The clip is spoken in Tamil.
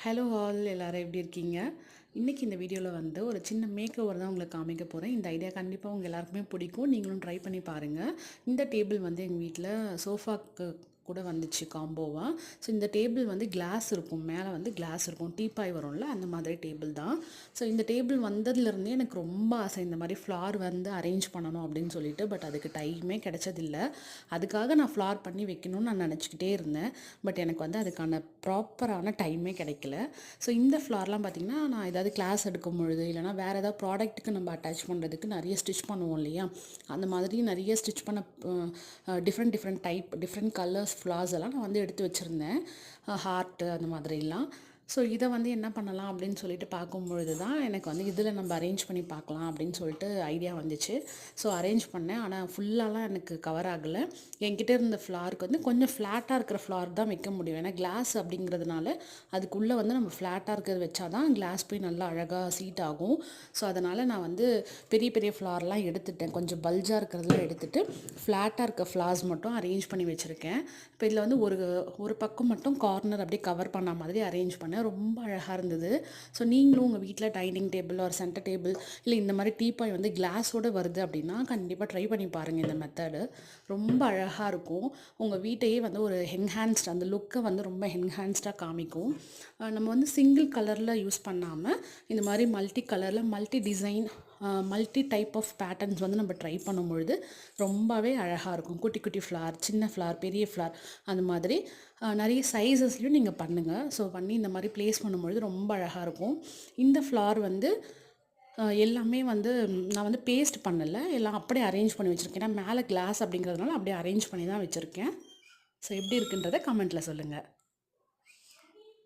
ஹலோ ஆல் எல்லாரும் எப்படி இருக்கீங்க? இன்றைக்கி இந்த வீடியோவில் வந்து ஒரு சின்ன மேக் ஓவர் தான் உங்களுக்கு காமிக்க போகிறேன். இந்த ஐடியா கண்டிப்பாக உங்கள் எல்லாருக்குமே பிடிக்கும். நீங்களும் ட்ரை பண்ணி பாருங்கள். இந்த டேபிள் வந்து எங்கள் வீட்டில் சோஃபாக்கு கூட வந்துச்சு காம்போவா. ஸோ இந்த டேபிள் வந்து கிளாஸ் இருக்கும், மேலே வந்து கிளாஸ் இருக்கும், டீப்பாய் வரும்ல அந்த மாதிரி டேபிள் தான். ஸோ இந்த டேபிள் வந்ததுலேருந்தே எனக்கு ரொம்ப ஆசை இந்த மாதிரி ஃப்ளார் வந்து அரேஞ்ச் பண்ணணும் அப்படின்னு சொல்லிட்டு. பட் அதுக்கு டைமே கிடைச்சதில்ல. அதுக்காக நான் ஃப்ளார் பண்ணி வைக்கணும்னு நான் நினச்சிக்கிட்டே இருந்தேன். பட் எனக்கு வந்து அதுக்கான ப்ராப்பரான டைமே கிடைக்கல. ஸோ இந்த ஃப்ளார்லாம் பார்த்திங்கன்னா நான் ஏதாவது கிளாஸ் எடுக்கும் பொழுது இல்லைனா வேறு ஏதாவது ப்ராடக்ட்டுக்கு நம்ம அட்டாச் பண்ணுறதுக்கு நிறைய ஸ்டிச் பண்ணுவோம் இல்லையா, அந்த மாதிரி நிறைய ஸ்டிச் பண்ண different type different colours flowers எல்லாம் நான் வந்து எடுத்து வச்சுருந்தேன், ஹார்ட்டு அந்த மாதிரிலாம். ஸோ இதை வந்து என்ன பண்ணலாம் அப்படின்னு சொல்லிட்டு பார்க்கும்பொழுது தான் எனக்கு வந்து இதில் நம்ம அரேஞ்ச் பண்ணி பார்க்கலாம் அப்படின்னு சொல்லிட்டு ஐடியா வந்துச்சு. ஸோ அரேஞ்ச் பண்ணேன். ஆனால் ஃபுல்லாலாம் எனக்கு கவர் ஆகலை. என்கிட்ட இருந்த ஃப்ளாருக்கு வந்து கொஞ்சம் ஃப்ளாட்டாக இருக்கிற ஃப்ளார் தான் வைக்க முடியும். ஏன்னா கிளாஸ் அப்படிங்கிறதுனால அதுக்குள்ளே வந்து நம்ம ஃப்ளாட்டாக இருக்கிறது வச்சா தான் கிளாஸ் போய் நல்லா அழகாக சீட் ஆகும். ஸோ அதனால் நான் வந்து பெரிய பெரிய ஃப்ளார்லாம் எடுத்துட்டேன். கொஞ்சம் பல்ஜாக இருக்கிறதெல்லாம் எடுத்துகிட்டு ஃப்ளாட்டாக இருக்க ஃப்ளார்ஸ் மட்டும் அரேஞ்ச் பண்ணி வச்சுருக்கேன். இப்போ இதில் வந்து ஒரு பக்கம் மட்டும் கார்னர் அப்படியே கவர் பண்ண மாதிரி அரேஞ்ச் பண்ணேன். ரொம்ப அழகாக இருந்தது. ஸோ நீங்களும் உங்கள் வீட்டில் டைனிங் டேபிள் ஒரு சென்டர் டேபிள் இல்லை இந்த மாதிரி டீப்பாய் வந்து கிளாஸோடு வருது அப்படின்னா கண்டிப்பாக ட்ரை பண்ணி பாருங்கள். இந்த மெத்தடு ரொம்ப அழகாக இருக்கும். உங்கள் வீட்டையே வந்து ஒரு என்ஹான்ஸ்ட் அந்த லுக்கை வந்து ரொம்ப என்ஹான்ஸ்டாக காமிக்கும். நம்ம வந்து சிங்கிள் கலரில் யூஸ் பண்ணாமல் இந்த மாதிரி மல்டி கலரில் multi design multi type of patterns வந்து நம்ம ட்ரை பண்ணும்பொழுது ரொம்பவே அழகாக இருக்கும். குட்டி குட்டி ஃப்ளார், சின்ன ஃப்ளார், பெரிய ஃப்ளார் அந்த மாதிரி நிறைய சைஸஸ்லையும் நீங்கள் பண்ணுங்கள். ஸோ பண்ணி இந்த மாதிரி ப்ளேஸ் பண்ணும்பொழுது ரொம்ப அழகாக இருக்கும். இந்த ஃப்ளார் வந்து எல்லாமே வந்து நான் வந்து பேஸ்ட் பண்ணலை, எல்லாம் அப்படியே அரேஞ்ச் பண்ணி வச்சுருக்கேன். ஏன்னா மேலே கிளாஸ் அப்படிங்கிறதுனால அப்படியே அரேஞ்ச் பண்ணி தான் வச்சுருக்கேன். ஸோ எப்படி இருக்குன்றதை கமெண்ட்டில் சொல்லுங்கள்.